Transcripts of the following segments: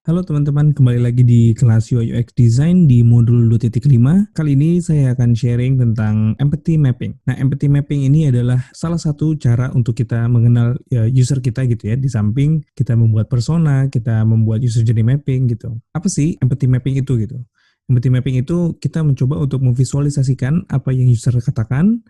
Halo teman-teman, kembali lagi di kelas UI UX Design di modul 2.5. Kali ini saya akan sharing tentang empathy mapping. Nah, empathy mapping ini adalah salah satu cara untuk kita mengenal user kita gitu ya. Di samping kita membuat persona, kita membuat user journey mapping gitu. Apa sih empathy mapping itu gitu? Empathy mapping itu kita mencoba untuk memvisualisasikan apa yang user katakan,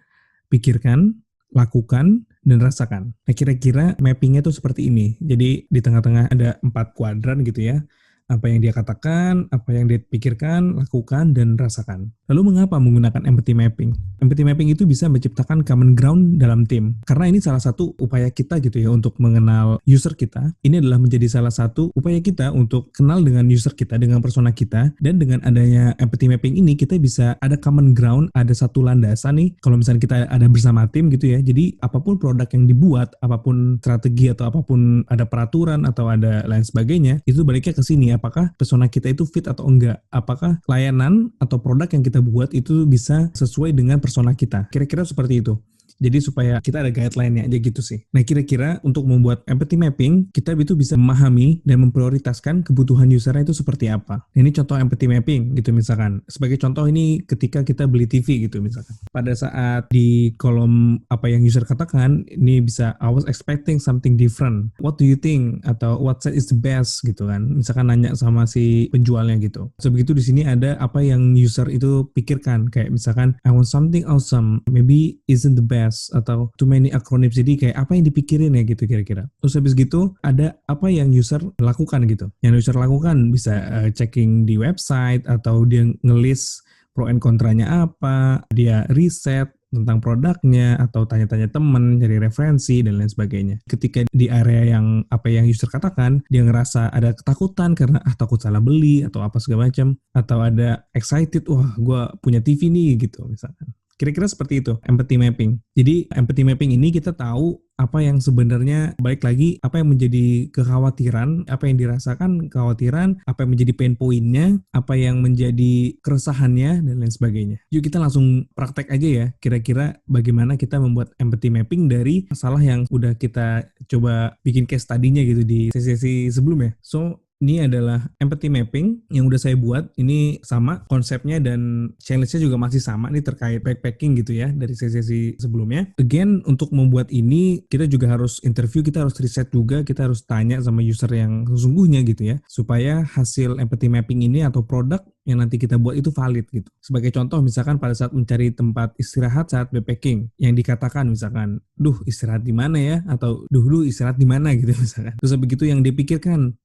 pikirkan, lakukan, dan rasakan. Nah, kira-kira mappingnya tuh seperti ini. Jadi di tengah-tengah ada 4 kuadran gitu ya. Apa yang dia katakan, apa yang dia pikirkan, lakukan, dan rasakan. Lalu mengapa menggunakan empathy mapping? Empathy mapping itu bisa menciptakan common ground dalam tim. Karena ini salah satu upaya kita gitu ya untuk mengenal user kita. Ini adalah menjadi salah satu upaya kita untuk kenal dengan user kita, dengan persona kita. Dan dengan adanya empathy mapping ini kita bisa ada common ground, ada satu landasan nih. Kalau misalnya kita ada bersama tim gitu ya. Jadi apapun produk yang dibuat, apapun strategi atau apapun ada peraturan atau ada lain sebagainya, itu baliknya ke sini. Apakah persona kita itu fit atau enggak? Apakah layanan atau produk yang kita buat itu bisa sesuai dengan persona kita? Kira-kira seperti itu. Jadi supaya kita ada guideline-nya aja gitu sih. Nah, kira-kira untuk membuat empathy mapping, kita itu bisa memahami dan memprioritaskan kebutuhan usernya itu seperti apa. Nah, ini contoh empathy mapping gitu misalkan. Sebagai contoh ini ketika kita beli TV gitu misalkan. Pada saat di kolom apa yang user katakan, ini bisa I was expecting something different. What do you think? Atau what set is the best gitu kan. Misalkan nanya sama si penjualnya gitu. Sebegitu di sini ada apa yang user itu pikirkan. Kayak misalkan I want something awesome. Maybe isn't the best atau too many acronyms, jadi kayak apa yang dipikirin ya gitu kira-kira. Terus habis gitu ada apa yang user lakukan gitu. Yang user lakukan bisa checking di website atau dia ngelis pro and kontranya apa, dia riset tentang produknya atau tanya-tanya temen, cari referensi dan lain sebagainya. Ketika di area yang apa yang user katakan, dia ngerasa ada ketakutan karena takut salah beli atau apa segala macam, atau ada excited, wah gue punya TV nih gitu misalkan. Kira-kira seperti itu, empathy mapping. Jadi, empathy mapping ini kita tahu apa yang sebenarnya, balik lagi, apa yang menjadi kekhawatiran, apa yang dirasakan kekhawatiran, apa yang menjadi pain point-nya, apa yang menjadi keresahannya, dan lain sebagainya. Yuk kita langsung praktek aja ya, kira-kira bagaimana kita membuat empathy mapping dari masalah yang udah kita coba bikin case study-nya gitu di sesi-sesi sebelumnya. So, ini adalah empathy mapping yang udah saya buat. Ini sama konsepnya dan challenge-nya juga masih sama nih terkait backpacking gitu ya dari sesi sebelumnya. Again, untuk membuat ini kita juga harus interview, kita harus riset juga, kita harus tanya sama user yang sesungguhnya gitu ya. Supaya hasil empathy mapping ini atau produk yang nanti kita buat itu valid gitu. Sebagai contoh misalkan pada saat mencari tempat istirahat saat backpacking yang dikatakan misalkan, duh istirahat di mana ya? Atau duh istirahat di mana gitu misalkan. Terus begitu yang dipikirkan,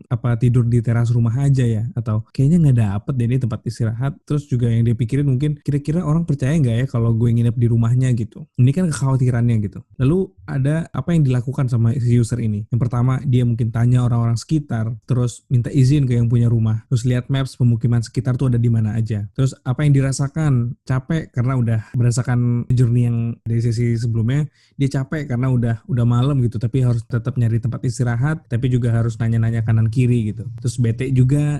apa tidur di teras rumah aja ya? Atau kayaknya nggak dapet deh ini tempat istirahat. Terus juga yang dia pikirin mungkin kira-kira orang percaya nggak ya kalau gue nginep di rumahnya gitu. Ini kan kekhawatirannya gitu. Lalu ada apa yang dilakukan sama si user ini? Yang pertama dia mungkin tanya orang-orang sekitar, terus minta izin ke yang punya rumah, terus lihat maps pemukiman sekitar tuh ada di mana aja. Terus apa yang dirasakan? Capek karena udah berdasarkan journey yang dari sesi sebelumnya, dia capek karena udah malam gitu, tapi harus tetap nyari tempat istirahat, tapi juga harus nanya kanan kiri gitu. Terus bete juga,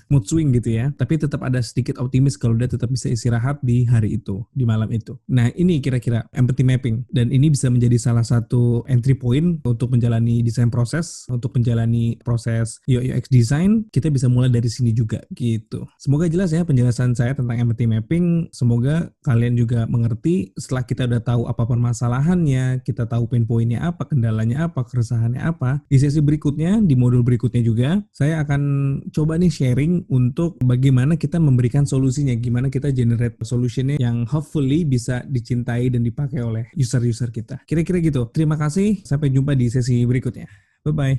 mood swing gitu ya. Tapi tetap ada sedikit optimis kalau dia tetap bisa istirahat di hari itu, di malam itu. Nah, ini kira-kira empathy mapping. Dan ini bisa menjadi salah satu entry point untuk menjalani desain proses, untuk menjalani proses UI UX design. Kita bisa mulai dari sini juga gitu. Semoga jelas ya penjelasan saya tentang empathy mapping. Semoga kalian juga mengerti setelah kita udah tahu apa permasalahannya, kita tahu pain point-nya apa, kendalanya apa, keresahannya apa. Di sesi berikutnya, di modul berikutnya juga, saya akan coba nih sharing untuk bagaimana kita memberikan solusinya, gimana kita generate solutionnya yang hopefully bisa dicintai dan dipakai oleh user-user kita. Kira-kira gitu. Terima kasih, sampai jumpa di sesi berikutnya. Bye-bye.